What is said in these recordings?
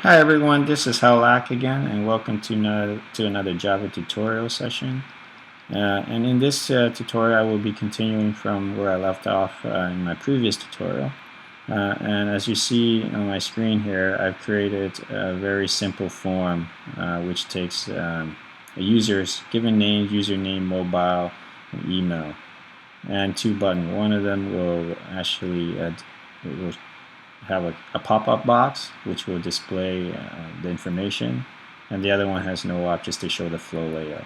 Hi everyone, this is Halak again, and welcome to another Java tutorial session. And in this tutorial, I will be continuing from where I left off in my previous tutorial. And as you see on my screen here, I've created a very simple form which takes a user's given name, username, mobile, and email, and two buttons. One of them will actually will have a pop-up box which will display the information, and the other one has no op just to show the flow layout.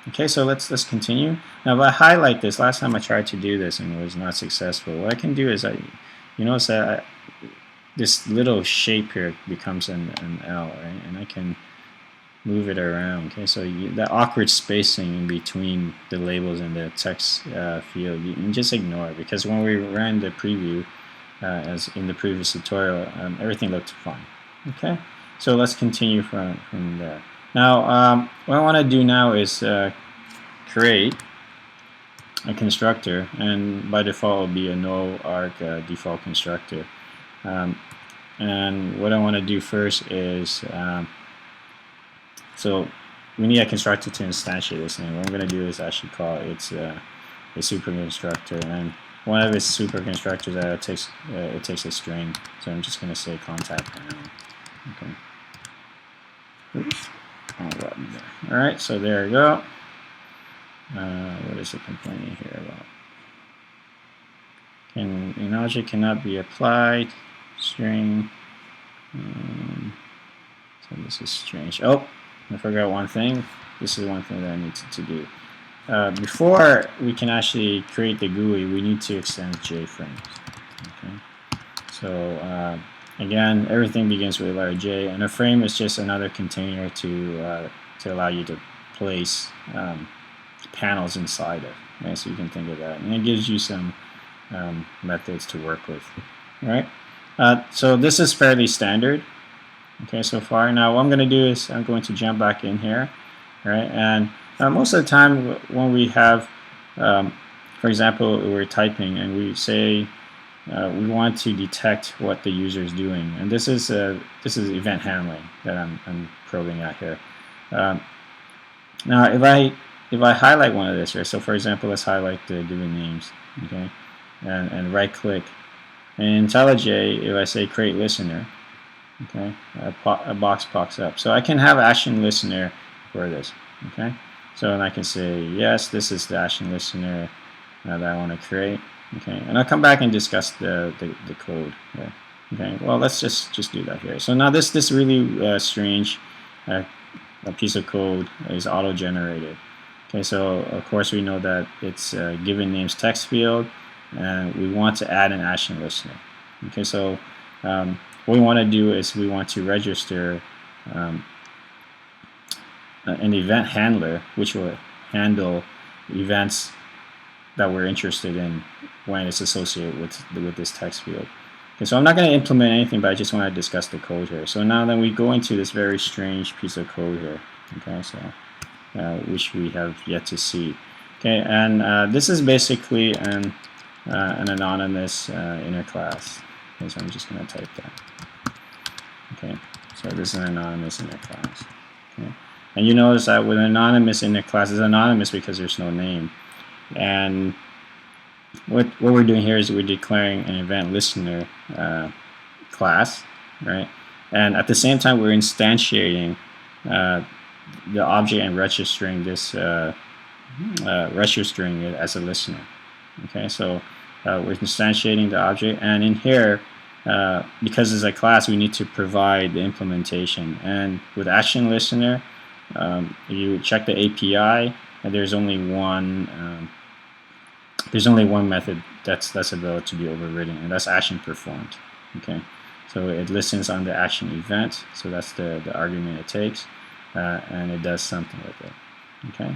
Okay, so let's continue. Now, if I highlight this, last time I tried to do this and it was not successful. What I can do is you notice that this little shape here becomes an L, right? And I can move it around. Okay, so that awkward spacing in between the labels and the text field, you can just ignore it, because when we ran the preview, as in the previous tutorial, everything looked fine. Okay, so let's continue from there. Now, what I want to do now is create a constructor, and by default it will be a no arg default constructor. And what I want to do first is, so we need a constructor to instantiate this, and what I'm going to do is actually call it a super constructor, and one of its super constructors it takes a string, so I'm just going to say contact now. Okay. Oops. All right, so there we go. What is it complaining here about? IntelliJ cannot be applied. String. So this is strange. Oh, I forgot one thing. This is one thing that I need to do. Before we can actually create the GUI, we need to extend JFrames. Okay. So again, everything begins with letter J, and a frame is just another container to allow you to place panels inside of. Okay, so you can think of that, and it gives you some methods to work with. All right. So this is fairly standard. Okay, so far. Now what I'm going to do is I'm going to jump back in here, right? And most of the time when we have, for example, we're typing and we say we want to detect what the user is doing, and this is event handling that I'm probing at here. Now if I highlight one of this, right? So for example, let's highlight the given names, okay, and right click. And in IntelliJ, if I say create listener, okay, a box pops up. So I can have action listener for this. Okay, so and I can say yes, this is the action listener that I want to create. Okay, and I'll come back and discuss the code here. Okay, well let's just do that here. So now this really strange a piece of code is auto-generated. Okay, so of course we know that it's given names text field, and we want to add an action listener. Okay, so what we want to do is we want to register an event handler which will handle events that we're interested in when it's associated with this text field. Okay, so I'm not going to implement anything, but I just want to discuss the code here. So now then we go into this very strange piece of code here. Okay, so which we have yet to see. Okay, and this is basically an anonymous inner class. Okay, so I'm just going to type that. Okay, so this is an anonymous inner class. Okay, and you notice that with an anonymous inner class, it's anonymous because there's no name. And what we're doing here is we're declaring an event listener class, right? And at the same time, we're instantiating the object and registering this registering it as a listener. Okay, so we're instantiating the object, and in here, because it's a class, we need to provide the implementation. And with action listener, you check the API, and there's only one method that's available to be overridden, and that's action performed. Okay, so it listens on the action event, so that's the argument it takes, and it does something with it. Okay,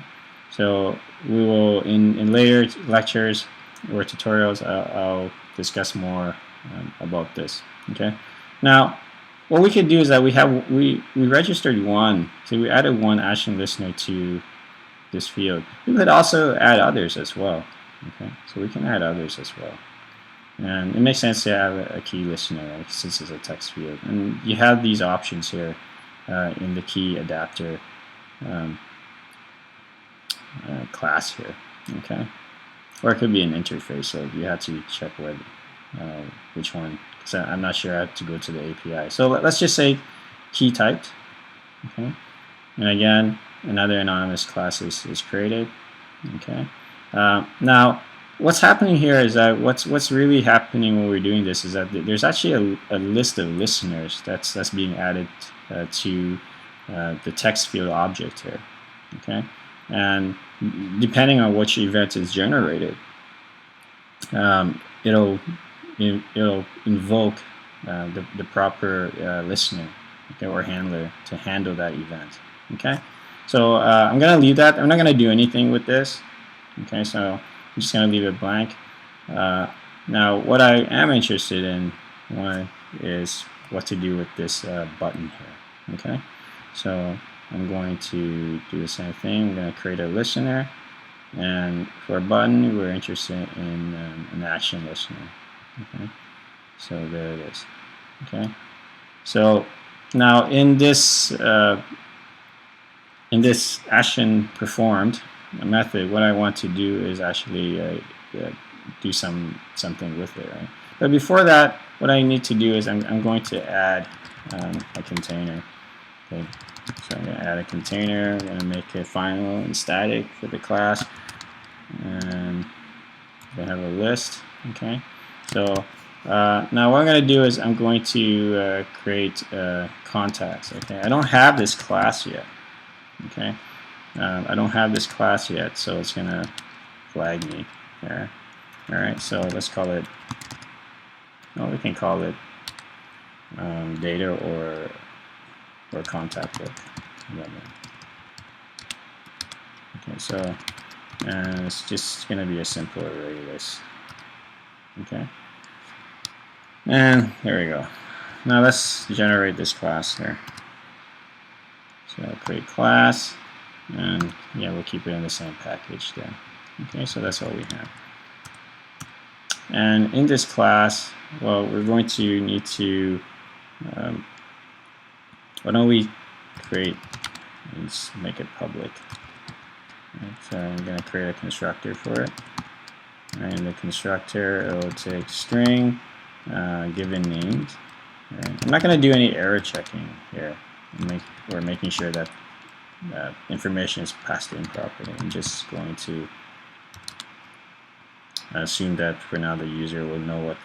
so we will in later lectures or tutorials I'll discuss more about this. Okay, now what we could do is that we registered one, so we added one action listener to this field. We could also add others as well. Okay, so we can add others as well. And it makes sense to have a key listener, right, since it's a text field. And you have these options here in the key adapter class here, okay? Or it could be an interface, so you have to check which one. So I'm not sure I have to go to the API. So let's just say key typed, okay? And again, another anonymous class is created, okay? Now, what's happening here is that what's really happening when we're doing this is that there's actually a list of listeners that's being added to the text field object here, okay? And depending on which event is generated, it'll invoke the proper listener, okay, or handler to handle that event. Okay, so I'm gonna leave that. I'm not gonna do anything with this. Okay, so I'm just gonna leave it blank. Now, what I am interested in is what to do with this button here. Okay, so I'm going to do the same thing. I'm going to create a listener, and for a button, we're interested in an action listener. Okay, so there it is. Okay, so now in this action performed method, what I want to do is actually do something with it, right? But before that, what I need to do is I'm going to add a container. Okay, so I'm going to add a container. I'm going to make it final and static for the class, and I'm going to have a list. Okay, so now what I'm going to do is I'm going to create contacts. Okay, I don't have this class yet. Okay, I don't have this class yet, so it's going to flag me there. All right, so let's call it. No, we can call it data or contact book. Okay, so it's just going to be a simple array list. Okay, and there we go. Now let's generate this class here. So I'll create class, and yeah, we'll keep it in the same package there. Okay, so that's all we have. And in this class, well, we're going to need to, why don't we create, let's make it public. Right, so I'm going to create a constructor for it. And in the constructor, it will take string, given names. Right. I'm not going to do any error checking here. We're making sure that information is passed in properly. I'm just going to assume that for now the user will know what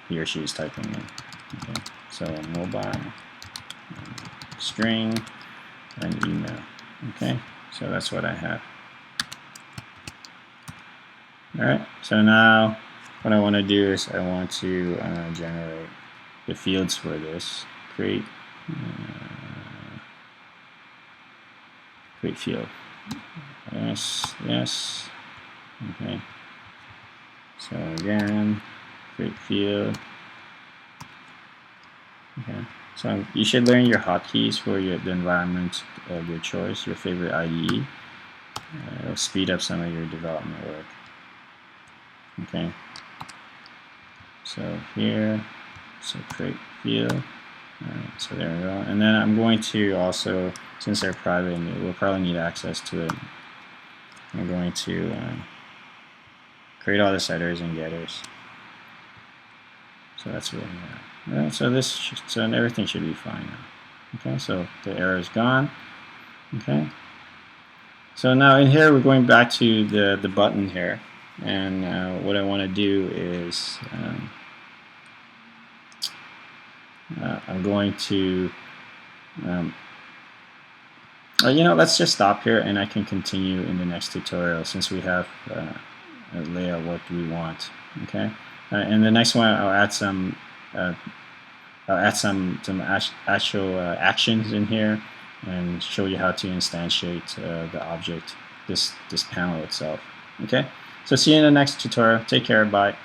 he or she is typing in. Okay. So mobile, string, and email. Okay, so that's what I have. Alright, so now what I want to do is I want to generate the fields for this. Create field. Yes, yes. Okay. So again, create field. Okay. So you should learn your hotkeys for the environment of your choice, your favorite IDE. It'll speed up some of your development work. Okay. So here, so create field. Alright, so there we go. And then I'm going to also, since they're private, we'll probably need access to it. I'm going to create all the setters and getters. So that's what we have. Alright, so everything should be fine now. Okay, so the error is gone. Okay. So now in here we're going back to the button here, and what I want to do is I'm going to let's just stop here, and I can continue in the next tutorial since we have a layout what we want. Okay, and the next one I'll add some actual actions in here and show you how to instantiate the object, this panel itself. Okay, so see you in the next tutorial. Take care. Bye.